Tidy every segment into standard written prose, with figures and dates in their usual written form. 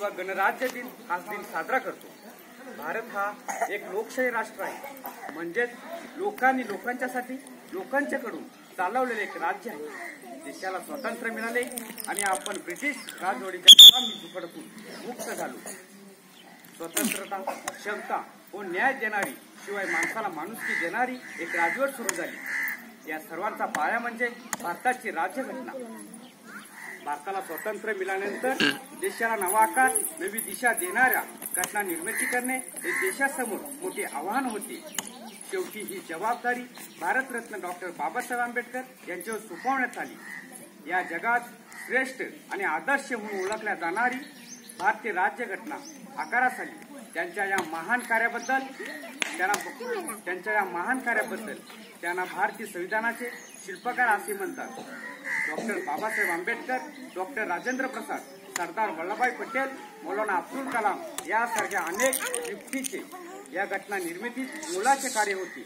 किंवा गणराज्य दिन हा दिन साजरा करतो। भारत हा एक लोकशाही राष्ट्र आहे, म्हणजेच लोकांनी लोकांच्यासाठी लोकांच्याकडून चालवलेले एक राज्य आहे। देशाला स्वातंत्र्य मिळाले आणि आपण ब्रिटिश राजवटीच्या गुलामी जुकडतून मुक्त झालो। स्वतंत्रता, क्षमता व न्याय देणारी, शिवाय माणसाला माणुसकी देणारी एक राजवट सुरू झाली। या सर्वांचा पाया म्हणजे भारताची राज्यघटना। भारताला स्वातंत्र्य मिळाल्यानंतर देशाला नवा आकार, नवी दिशा देणाऱ्या घटना निर्मिती करणे हे देशासमोर मोठे आव्हान होते। शेवटी ही जबाबदारी भारतरत्न डॉक्टर बाबासाहेब आंबेडकर यांच्यावर सोपवण्यात आली। या जगात श्रेष्ठ आणि आदर्श म्हणून ओळखल्या जाणारी भारतीय राज्यघटना आकारास आली। त्यांच्या या महान कार्याबद्दल त्यांना भारतीय संविधानाचे शिल्पकार असे म्हणतात। डॉक्टर बाबासाहेब आंबेडकर, डॉक्टर राजेंद्र प्रसाद, सरदार वल्लभभाई पटेल, मौलाना अब्दुल कलाम यासारख्या अनेक व्यक्तींचे या घटना निर्मितीत मोलाचे कार्य होते।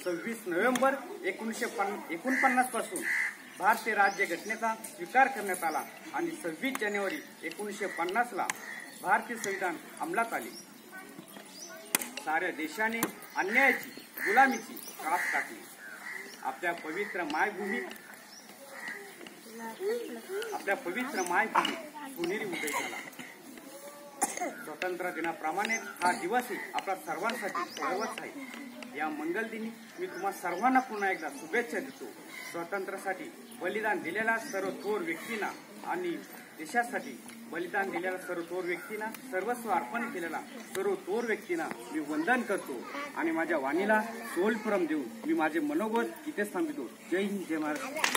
26 नोव्हेंबर 1949 पासून भारतीय राज्यघटनेचा स्वीकार करण्यात आला आणि 26 जानेवारी 1950 ला भारतीय संविधान अंमलात आले। साऱ्या देशाने अन्यायाची, गुलामीची कास टाकली। आपल्या पवित्र मायभूमीत सोनेरी उदय झाला। स्वातंत्र्य दिनाप्रमाणे हा दिवसही आपल्या सर्वांसाठी गर्वच आहे। या मंगल दिनी मी तुम्हा सर्वांना पुन्हा एकदा शुभेच्छा देतो। स्वातंत्र्यासाठी बलिदान दिलेल्या सर्व थोर व्यक्तींना आणि देशासाठी बलिदान दिलेल्या सर्व थोर व्यक्तींना, सर्वस्व अर्पण केलेला सर्व थोर व्यक्तींना मी वंदन करतो आणि माझ्या वाणीला सोलपुरम देऊन मी माझे मनोगत इथेच थांबवितो। जय हिंद, जय महाराष्ट्र।